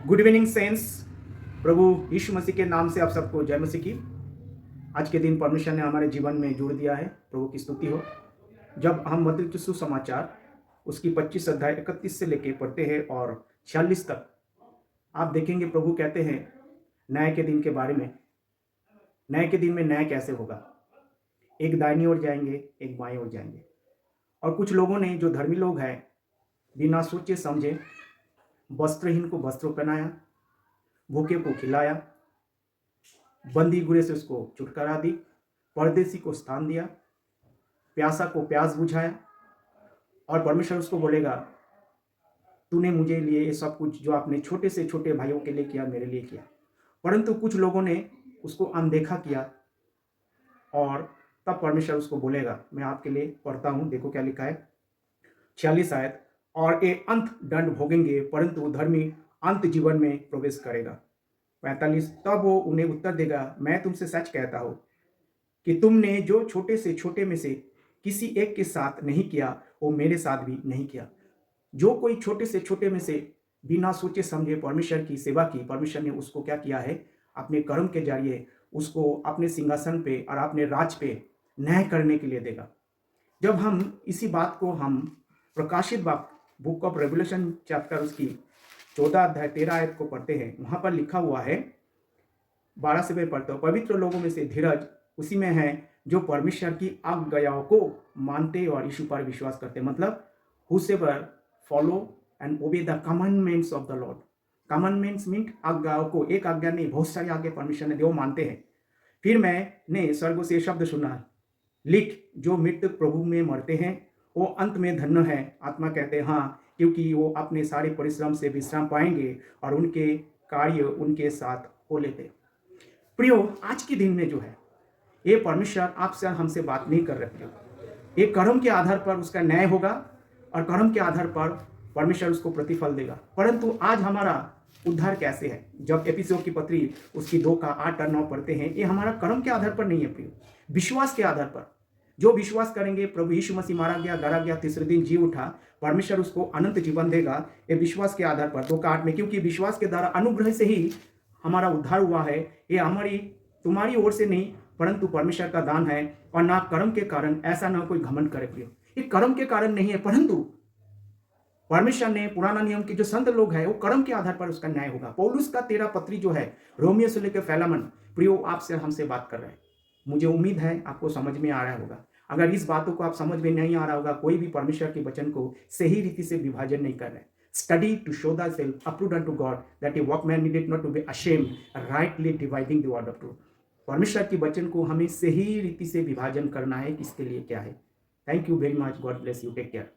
Good evening saints. प्रभु यीशु मसीह के नाम से आप सबको जय मसीह की। आज के दिन परमेश्वर ने हमारे जीवन में जोड़ दिया है, प्रभु की स्तुति हो। जब हम मत्ती सुसमाचार उसकी 25 अध्याय 31 से लेके पढ़ते हैं और 46 तक, आप देखेंगे प्रभु कहते हैं न्याय के दिन के बारे में। न्याय के दिन में न्याय कैसे होगा? एक दाहिनी ओर जाएंगे, एक बाएं ओर जाएंगे। और कुछ लोगों ने, जो धर्मी लोग हैं, बिना सोचे समझे वस्त्रहीन को वस्त्र पहनाया, भूखे को खिलाया, बंदी गुरे से उसको छुटकारा दी, परदेसी को स्थान दिया, प्यासा को प्यास बुझाया। और परमेश्वर उसको बोलेगा, तूने मुझे लिए ये सब कुछ जो आपने छोटे से छोटे भाइयों के लिए किया, मेरे लिए किया। परंतु कुछ लोगों ने उसको अनदेखा किया और तब परमेश्वर उसको बोलेगा, मैं आपके लिए पढ़ता हूं, देखो क्या लिखा है 46 आयत। और ये अंत दंड भोगेंगे, परंतु धर्मी अंत जीवन में प्रवेश करेगा। 45, तब वो उन्हें उत्तर देगा, मैं तुमसे सच कहता हूं कि तुमने जो छोटे से छोटे में से किसी एक के साथ नहीं किया, वो मेरे साथ भी नहीं किया। जो कोई छोटे से छोटे में से बिना सोचे समझे परमेश्वर की सेवा की, परमेश्वर ने उसको क्या किया है, अपने कर्म के जरिए उसको अपने सिंहासन पे और अपने राज पे न्याय करने के लिए देगा। जब हम इसी बात को हम प्रकाशित बुक ऑफ रेवल्यूशन चैप्टर उसकी 14 अध्याय 13 आयत को पढ़ते हैं, वहां पर लिखा हुआ है, 12 से मैं पढ़ता हूँ, पवित्र लोगों में से धीरज उसी में है जो परमेश्वर की आज्ञाओं को मानते और यीशु पर विश्वास करते। मतलब whosoever follow and obey the commandments of the Lord। commandments mean आज्ञाओं को, एक आज्ञा नहीं, बहुत सारी आज्ञा परमेश्वर ने दी, वो मानते हैं। फिर मैंने स्वर्ग से शब्द सुना, लिख जो मृत्यु प्रभु में मरते हैं वो अंत में धन्य है। आत्मा कहते हैं हाँ, क्योंकि वो अपने सारे परिश्रम से विश्राम पाएंगे और उनके कार्य उनके साथ हो लेते। प्रियो, आज के दिन में जो है, ये परमेश्वर आपसे हमसे बात नहीं कर रहे प्रियो। ये कर्म के आधार पर उसका न्याय होगा और कर्म के आधार पर परमेश्वर उसको प्रतिफल देगा। परंतु आज हमारा उद्धार कैसे है? जब एफिसियों की पत्री उसकी 2 का 8 और 9 पढ़ते हैं, ये हमारा कर्म के आधार पर नहीं है प्रियो, विश्वास के आधार पर। जो विश्वास करेंगे प्रभु यीशु मसीह मारा गया, गड़ा गया, तीसरे दिन जी उठा, परमेश्वर उसको अनंत जीवन देगा, ये विश्वास के आधार पर। 2 का 8 में, क्योंकि विश्वास के द्वारा अनुग्रह से ही हमारा उद्धार हुआ है, ये हमारी तुम्हारी ओर से नहीं परंतु परमेश्वर का दान है, और ना कर्म के कारण, ऐसा ना कोई घमंड करे प्रियो। ये कर्म के कारण नहीं है, परंतु परमेश्वर ने पुराना नियम के जो संत लोग हैं, वो कर्म के आधार पर उसका न्याय होगा। पौलुस का 13 पत्री जो है, रोमियो से लेकर फिलेमन, प्रियो आपसे हमसे बात कर रहे हैं। मुझे उम्मीद है आपको समझ में आ रहा होगा। अगर इस बातों को आप समझ में नहीं आ रहा होगा, कोई भी परमेश्वर के वचन को सही रीति से विभाजन नहीं कर रहे। Study to show the self approved unto God that a workman needed not to be ashamed, rightly dividing the word of truth. परमेश्वर के वचन को हमें सही रीति से विभाजन करना है, किसके लिए क्या है। Thank you very much, God bless you, take care.